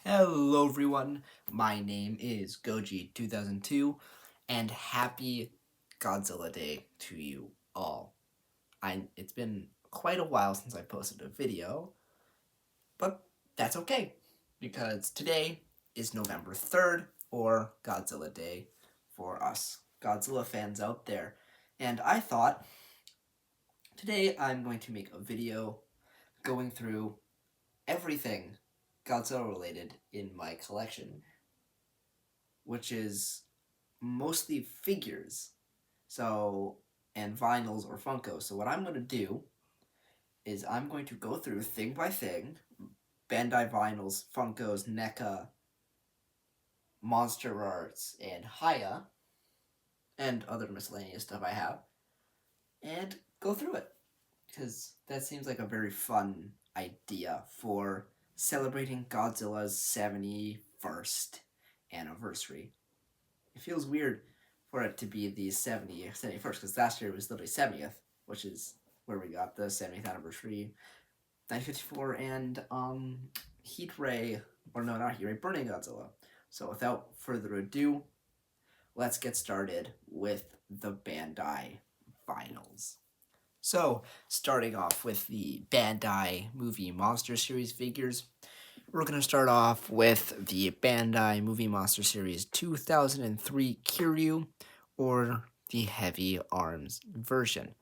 Hello everyone, my name is Goji2002 and happy Godzilla Day to you all. It's been quite a while since I posted a video, but that's okay because today is November 3rd or Godzilla Day for us Godzilla fans out there. And I thought today I'm going to make a video going through everything Godzilla related in my collection, which is mostly figures, so and vinyls or Funkos. So what I'm going to do is I'm going to go through thing by thing, Bandai vinyls, Funkos, NECA, Monster Arts, and Haya, and other miscellaneous stuff I have, and go through it because that seems like a very fun idea for celebrating Godzilla's 71st anniversary. It feels weird for it to be the 71st, because last year was literally 70th, which is where we got the 70th anniversary 1954 and Heat Ray, or no, not Heat Ray, Burning Godzilla. So without further ado, let's get started with the Bandai vinyls. So, starting off with the Bandai Movie Monster Series figures, we're going to start off with the Bandai Movie Monster Series 2003 Kiryu, or the Heavy Arms version.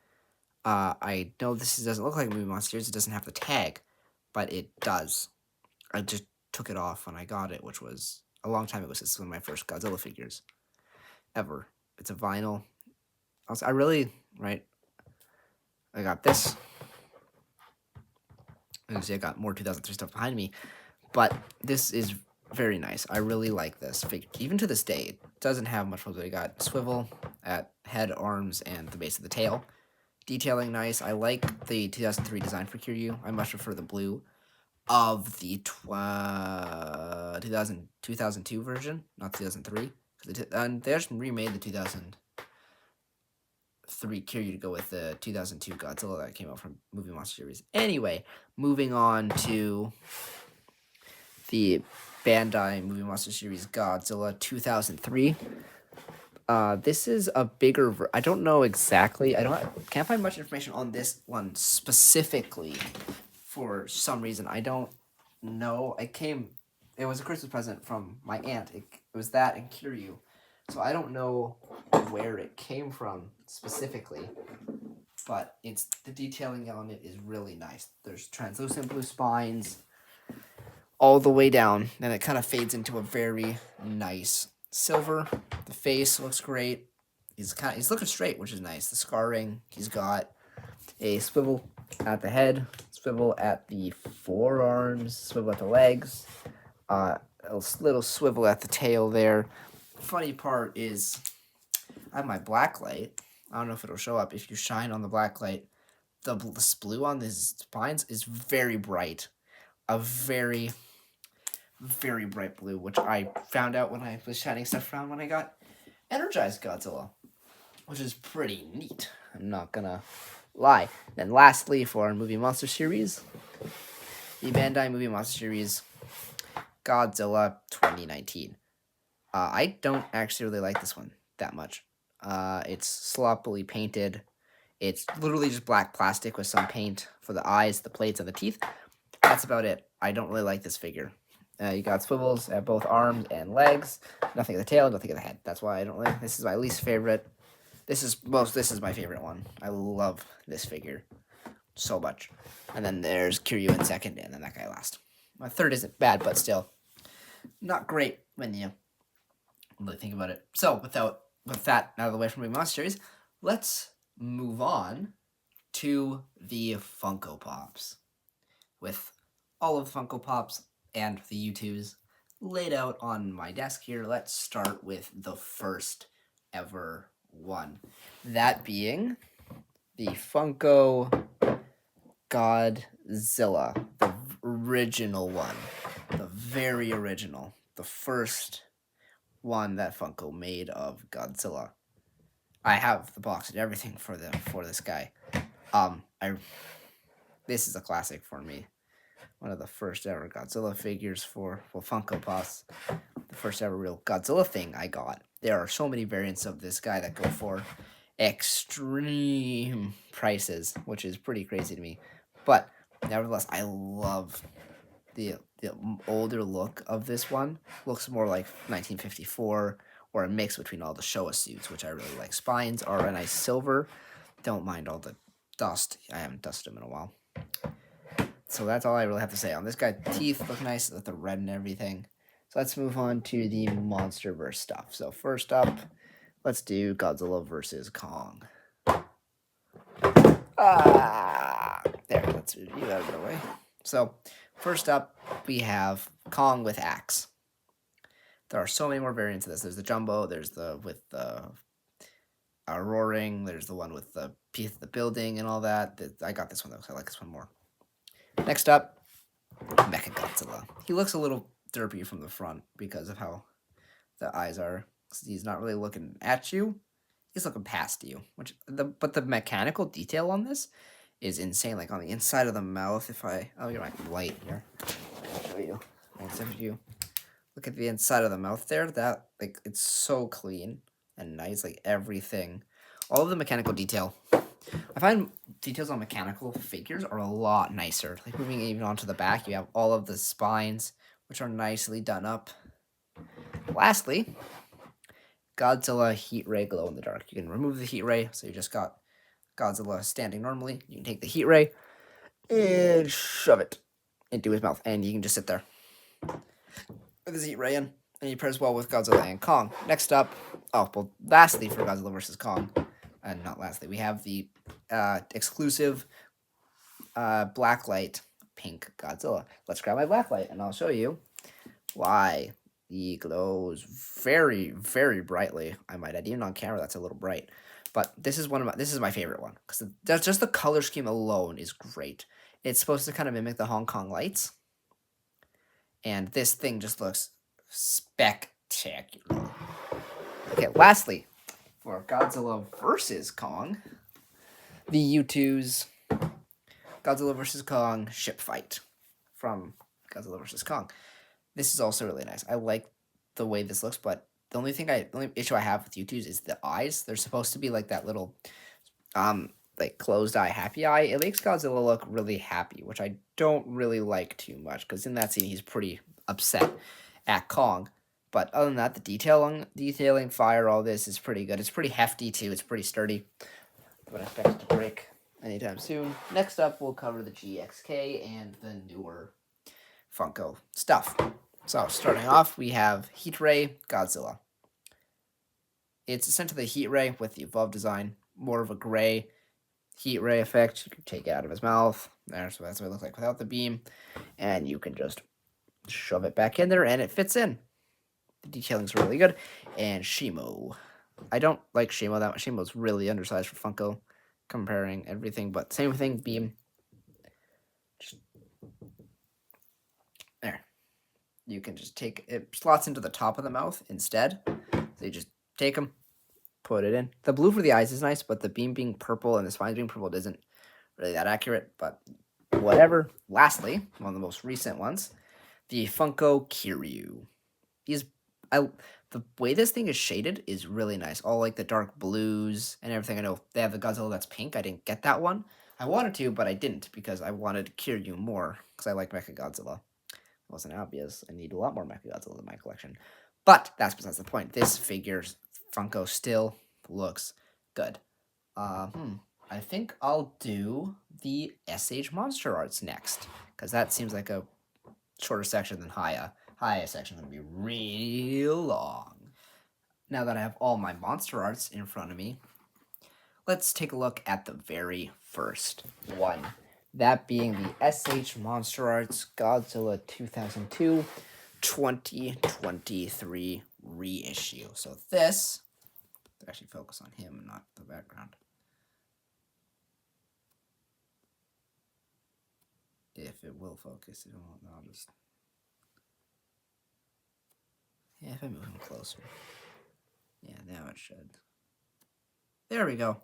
I know this doesn't look like a Movie Monster Series, it doesn't have the tag, but it does. I just took it off when I got it, which was a long time ago. This is one of my first Godzilla figures ever. It's a vinyl. I really, right, I got this. And see, I got more 2003 stuff behind me, but this is very nice. I really like this figure. Even to this day, it doesn't have much fun. I got swivel at head, arms, and the base of the tail. Detailing nice. I like the 2003 design for Kiryu. I much prefer the blue of the 2002 version, not 2003. And they just remade the 2003 Kiryu to go with the 2002 Godzilla that came out from Movie Monster Series. Anyway, moving on to the Bandai Movie Monster Series Godzilla 2003. This is a bigger. I don't know exactly. Can't find much information on this one specifically. For some reason, I don't know. It was a Christmas present from my aunt. It was that and Kiryu, so I don't know where it came from specifically. But the detailing on it is really nice. There's translucent blue spines all the way down, and it kind of fades into a very nice silver. The face looks great. He's looking straight, which is nice. The scarring, he's got a swivel at the head, swivel at the forearms, swivel at the legs, a little swivel at the tail there. Funny part is, I have my black light. I don't know if it'll show up. If you shine on the black light, the blue on his spines is very bright. A very, very bright blue, which I found out when I was shining stuff around when I got Energized Godzilla, which is pretty neat. I'm not gonna lie. Then lastly, for our Movie Monster Series, the Bandai Movie Monster Series Godzilla 2019. I don't actually really like this one that much. It's sloppily painted. It's literally just black plastic with some paint for the eyes, the plates, and the teeth. That's about it. I don't really like this figure. You got swivels at both arms and legs. Nothing at the tail, nothing at the head. That's why I don't like. This is my least favorite. This is my favorite one. I love this figure so much. And then there's Kiryu in second, and then that guy last. My third isn't bad, but still not great when you really think about it. So with that out of the way from the Monster Series, let's move on to the Funko Pops. With all of the Funko Pops and the U2s laid out on my desk here, let's start with the first ever one. That being the Funko Godzilla, the original one, the very original, the first one that Funko made of Godzilla. I have the box and everything for this guy. This is a classic for me. one of the first ever Godzilla figures for Funko Pops. The first ever real Godzilla thing I got. There are so many variants of this guy that go for extreme prices, which is pretty crazy to me. But nevertheless, I love the older look of this one. Looks more like 1954 or a mix between all the Showa suits, which I really like. Spines are a nice silver. Don't mind all the dust. I haven't dusted them in a while. So that's all I really have to say on this guy. Teeth look nice with the red and everything. So let's move on to the MonsterVerse stuff. So first up, let's do Godzilla versus Kong. There, let's move you out of the way. So first up, we have Kong with axe. There are so many more variants of this. There's the jumbo. There's the with the roaring. There's the one with the piece of the building and all that. I got this one though, because I like this one more. Next up, Mechagodzilla. He looks a little derpy from the front because of how the eyes are. He's not really looking at you. He's looking past you. But the mechanical detail on this is insane. Like on the inside of the mouth, I'll get my light here. I'll show you. If you look at the inside of the mouth there, that like it's so clean and nice. Like everything, all of the mechanical detail. I find details on mechanical figures are a lot nicer. Like moving even onto the back, you have all of the spines, which are nicely done up. Lastly, Godzilla Heat Ray Glow in the Dark. You can remove the Heat Ray, so you just got Godzilla standing normally. You can take the Heat Ray and shove it into his mouth, and you can just sit there with his Heat Ray in, and you pairs well with Godzilla and Kong. Next up, lastly for Godzilla vs. Kong, and not lastly, we have the exclusive blacklight pink Godzilla. Let's grab my blacklight, and I'll show you why he glows very, very brightly. I might add, even on camera, that's a little bright. But this is my favorite one because that's just the color scheme alone is great. It's supposed to kind of mimic the Hong Kong lights, and this thing just looks spectacular. Okay, lastly, for Godzilla vs. Kong, the U2's Godzilla vs. Kong ship fight from Godzilla vs. Kong. This is also really nice. I like the way this looks, but the only issue I have with U2's is the eyes. They're supposed to be like that little, like closed eye, happy eye. It makes Godzilla look really happy, which I don't really like too much, because in that scene he's pretty upset at Kong. But other than that, the detailing, fire, all this is pretty good. It's pretty hefty too. It's pretty sturdy. I don't expect it to break anytime soon. Next up, we'll cover the GXK and the newer Funko stuff. So starting off, we have Heat Ray Godzilla. It's essentially Heat Ray with the above design, more of a gray Heat Ray effect. You can take it out of his mouth. There, so that's what it looks like without the beam. And you can just shove it back in there, and it fits in. The detailing's really good. And Shimo. I don't like Shimo that much. Shimo's really undersized for Funko, comparing everything, but same thing, beam. Just there. You can just take it, slots into the top of the mouth instead. So you just take them, put it in. The blue for the eyes is nice, but the beam being purple and the spines being purple isn't really that accurate, but whatever. Lastly, one of the most recent ones, the Funko Kiryu. The way this thing is shaded is really nice. All like the dark blues and everything. I know they have the Godzilla that's pink. I didn't get that one. I wanted to, but I didn't because I wanted Kiryu more because I like Mechagodzilla. It wasn't obvious. I need a lot more Mechagodzilla in my collection. But that's besides the point. This figure's Funko still looks good. I think I'll do the SH Monster Arts next because that seems like a shorter section than Haya. Haya's section is going to be real long. Now that I have all my Monster Arts in front of me, let's take a look at the very first one. That being the SH Monster Arts Godzilla 2002 2023 reissue. So this, actually focus on him, not the background. If it will focus, if it won't, I'll just... Yeah, if I move him closer. Yeah, now it should. There we go.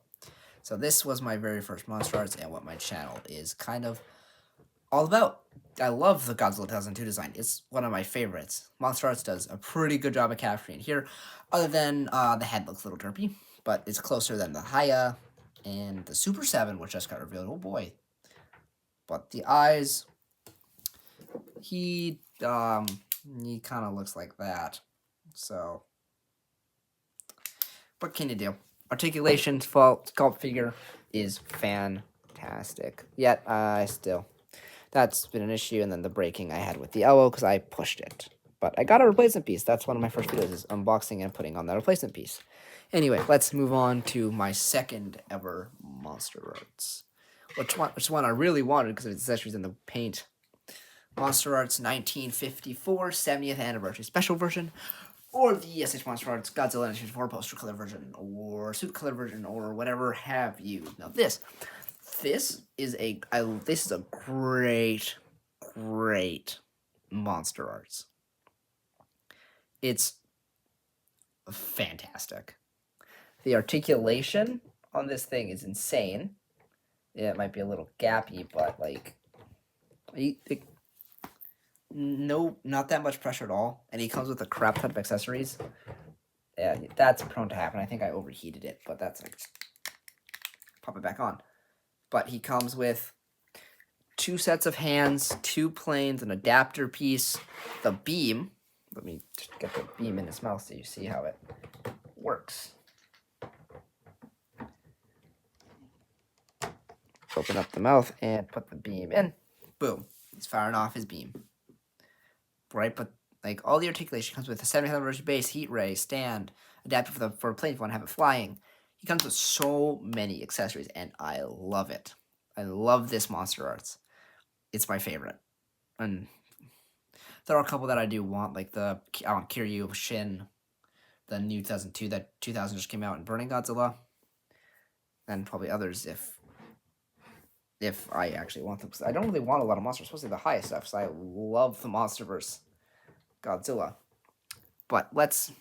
So this was my very first Monster Arts and what my channel is kind of all about. I love the Godzilla 2002 design. It's one of my favorites. Monster Arts does a pretty good job of capturing it here, other than the head looks a little derpy, but it's closer than the Haya and the Super 7, which just got revealed. Oh boy. But the eyes, he kind of looks like that. So, what can you do? Articulation sculpt figure is fantastic. Yet, that's been an issue, and then the breaking I had with the elbow because I pushed it. But I got a replacement piece. That's one of my first videos, is unboxing and putting on that replacement piece. Anyway, let's move on to my second ever Monster Arts. Which one I really wanted because of its accessories and the paint. Monster Arts 1954 70th Anniversary Special Version, or the SH Monster Arts Godzilla 1954 poster color version, or suit color version, or whatever have you. Now this is a great Monster Arts. It's fantastic. The articulation on this thing is insane. Yeah, it might be a little gappy, but like, no, not that much pressure at all. And he comes with a crap ton of accessories. Yeah, that's prone to happen. I think I overheated it, but that's like, pop it back on. But he comes with 2 sets of hands, 2 planes, an adapter piece, the beam. Let me get the beam in his mouth so you see how it works. Open up the mouth and put the beam in. Boom. He's firing off his beam. Right, but like all the articulation comes with a 70th anniversary base, heat ray, stand, adapter for a plane if you want to have it flying. He comes with so many accessories, and I love it. I love this Monster Arts. It's my favorite. And there are a couple that I do want, like I want Kiryu, Shin, the new 2002, that 2000 just came out, and Burning Godzilla, and probably others if I actually want them. Because I don't really want a lot of monsters, especially the highest stuff, so I love the Monsterverse Godzilla. But let's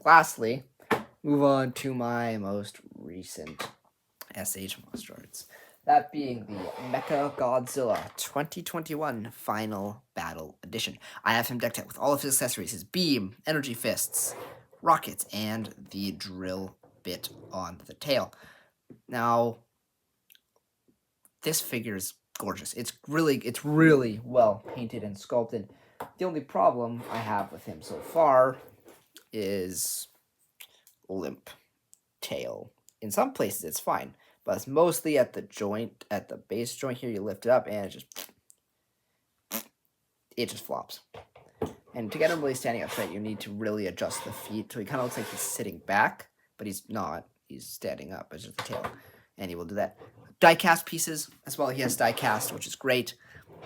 lastly move on to my most recent SH Monster Arts. That being the Mecha Godzilla 2021 Final Battle Edition. I have him decked out with all of his accessories, his beam, energy fists, rockets, and the drill bit on the tail. Now, this figure is gorgeous. It's really well painted and sculpted. The only problem I have with him so far is limp tail. In some places it's fine, but it's mostly at the joint, at the base joint here. You lift it up and it just flops. And to get him really standing up straight, you need to really adjust the feet. So he kind of looks like he's sitting back, but he's not. He's standing up. It's just the tail. And he will do that. Die-cast pieces as well. He has die-cast, which is great.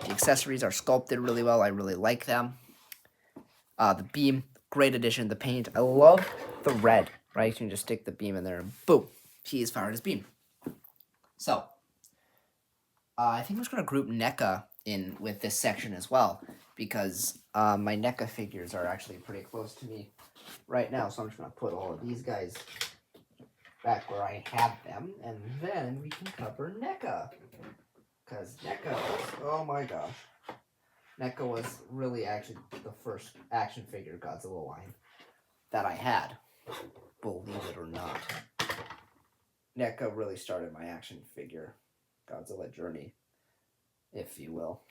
The accessories are sculpted really well. I really like them. The beam, great addition. The paint, I love the red, right? You can just stick the beam in there and boom, he's fired his beam. So, I think I'm just going to group NECA in with this section as well, because my NECA figures are actually pretty close to me right now. So I'm just going to put all of these guys back where I had them, and then we can cover NECA. Because NECA, oh my gosh. NECA was really actually the first action figure Godzilla line that I had, believe it or not. NECA really started my action figure Godzilla journey, if you will.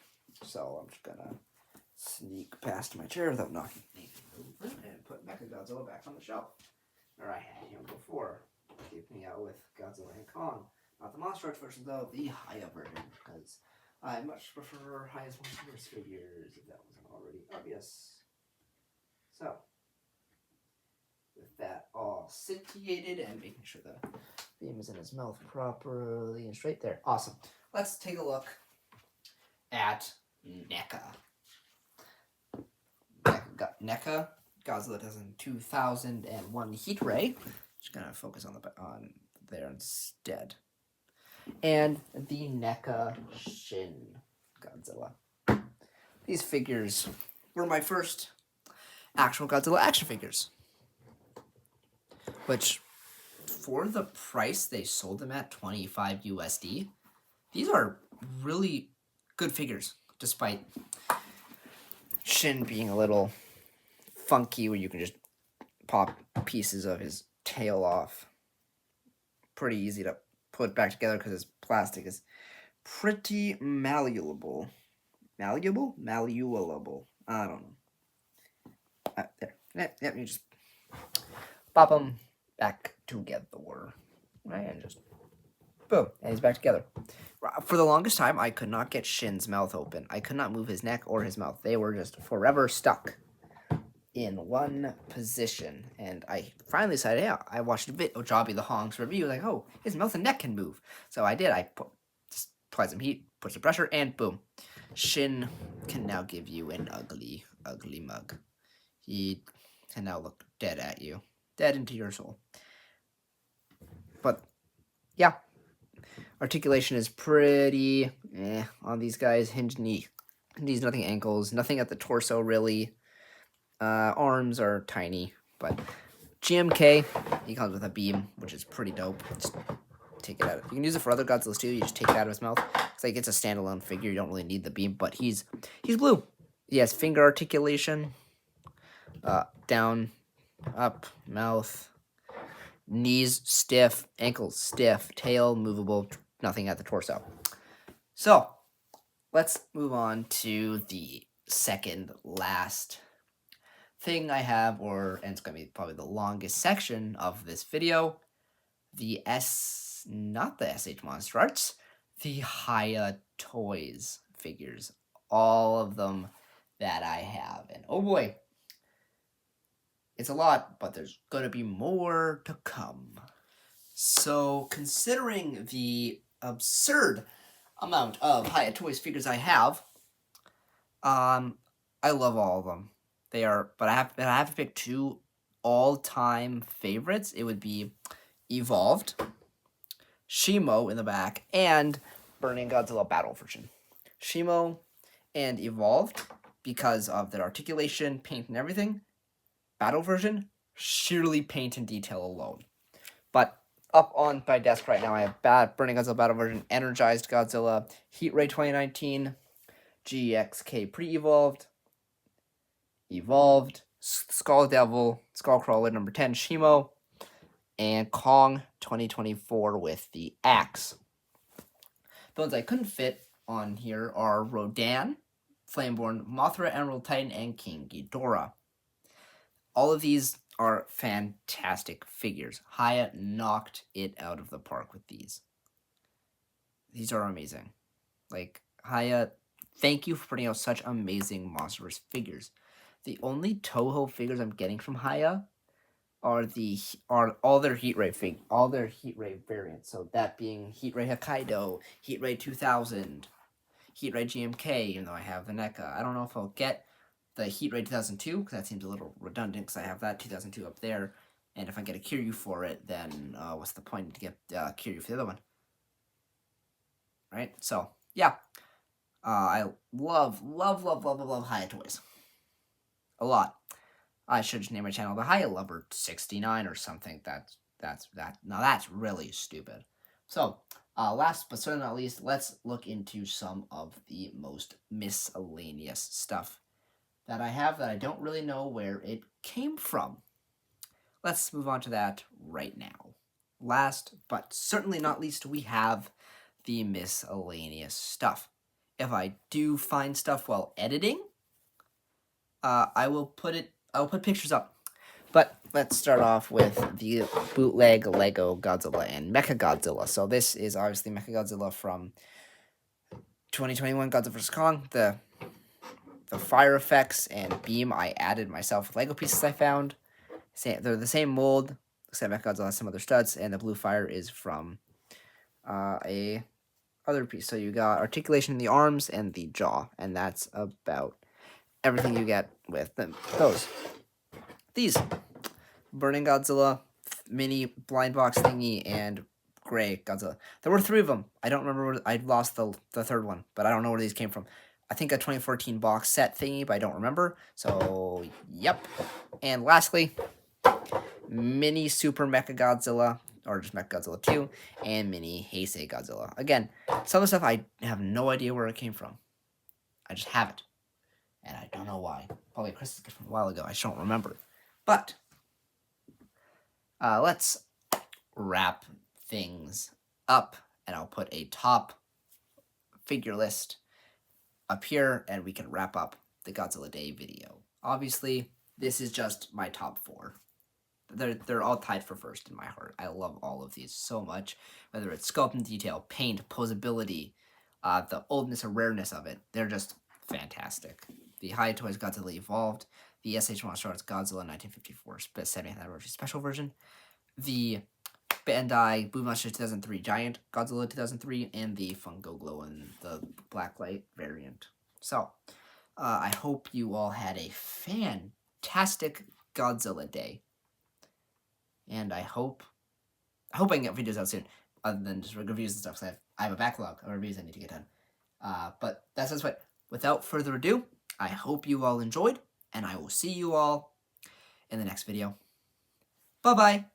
So I'm just gonna sneak past my chair without knocking anything over and put Mecha Godzilla back on the shelf. Where I had him before, keeping out with Godzilla and Kong. Not the Monster Arts version though, the Haya version, because I much prefer Haya's Monsterverse figures, if that wasn't already obvious. So, with that all situated and making sure the beam is in his mouth properly and straight there. Awesome. Let's take a look at NECA. NECA, Godzilla 2001 Heat Ray. Just gonna focus on there instead. And the NECA Shin Godzilla. These figures were my first actual Godzilla action figures, which, for the price they sold them at, $25 USD, these are really good figures despite Shin being a little funky where you can just pop pieces of his tail off. Pretty easy to put back together because his plastic is pretty malleable. Malleable? I don't know. There. Yep, you just pop them back together. Right? And just boom. And he's back together. For the longest time, I could not get Shin's mouth open. I could not move his neck or his mouth. They were just forever stuck in one position. And I finally decided, yeah, I watched a bit of Jobby the Hong's review. Like, oh, his mouth and neck can move. So I did. I just applied some heat, put some pressure, and boom. Shin can now give you an ugly, ugly mug. He can now look dead at you. Dead into your soul. But, yeah. Articulation is pretty on these guys. Hinge knee. Knees, nothing ankles. Nothing at the torso, really. Arms are tiny. But GMK, he comes with a beam, which is pretty dope. Just take it out. You can use it for other Godzillas, too. You just take it out of his mouth. It's like it's a standalone figure. You don't really need the beam. But he's blue. He has finger articulation. Down, up, mouth. Knees stiff, ankles stiff, tail movable, nothing at the torso. So, let's move on to the second last thing I have, and it's going to be probably the longest section of this video. Not the SH Monster Arts, the Haya Toys figures. All of them that I have. And oh boy, it's a lot, but there's going to be more to come. So, considering the absurd amount of Haya Toys figures I have, I love all of them. But I have to pick two all-time favorites. It would be Evolved, Shimo in the back, and Burning Godzilla Battle version. Shimo and Evolved, because of their articulation, paint, and everything. Battle version, sheerly paint and detail alone. But up on my desk right now, I have Burning Godzilla Battle version, Energized Godzilla, Heat Ray 2019, GXK Pre-Evolved, Evolved, Skull Devil, Skullcrawler number 10, Shimo, and Kong 2024 with the axe. The ones I couldn't fit on here are Rodan, Flameborn, Mothra, Emerald Titan, and King Ghidorah. All of these are fantastic figures. Haya knocked it out of the park with these. These are amazing. Like, Haya, thank you for putting out such amazing monstrous figures. The only Toho figures I'm getting from Haya are all their Heat Ray variants. So that being Heat Ray Hokkaido, Heat Ray 2000, Heat Ray GMK, even though I have the NECA. I don't know if I'll get the Heat Ray 2002, because that seems a little redundant, because I have that 2002 up there, and if I get a Kiryu for it, then what's the point to get Kiryu for the other one? Right? So, yeah. I love Haya Toys. A lot. I should just name my channel the Haya Lover 69 or something. Now that's really stupid. So, last but certainly not least, let's look into some of the most miscellaneous stuff that I have that I don't really know where it came from. Let's move on to that right now. Last but certainly not least, we have the miscellaneous stuff. If I do find stuff while editing, I'll put pictures up. But let's start off with the bootleg Lego Godzilla and Mechagodzilla. So this is obviously Mechagodzilla from 2021 Godzilla vs. Kong. The fire effects and beam I added myself with Lego pieces I found. They're the same mold, except Mechagodzilla has some other studs, and the blue fire is from a other piece. So you got articulation in the arms and the jaw, and that's about everything you get with those. These Burning Godzilla, mini blind box thingy, and gray Godzilla. There were 3 of them. I don't remember. I lost the third one, but I don't know where these came from. I think a 2014 box set thingy, but I don't remember. So, yep. And lastly, mini Super Mechagodzilla, or just Mechagodzilla 2, and mini Heisei Godzilla. Again, some of the stuff I have no idea where it came from. I just have it. And I don't know why. Probably a Christmas gift from a while ago. I just don't remember. But let's wrap things up. And I'll put a top figure list up here. And we can wrap up the Godzilla Day video. Obviously, this is just my top 4. They're all tied for first in my heart. I love all of these so much. Whether it's sculpt and detail, paint, posability, the oldness and rareness of it. They're just fantastic. The Hi Toys Godzilla Evolved, the SH Monster Arts Godzilla 1954 70th Anniversary Special Version, the Bandai Movie Monster 2003 Giant Godzilla 2003, and the Funko Glow and the Blacklight variant. So, I hope you all had a fantastic Godzilla Day. And I hope I can get videos out soon, other than just reviews and stuff. So I have a backlog of reviews I need to get done. But that's just what. Without further ado, I hope you all enjoyed, and I will see you all in the next video. Bye-bye.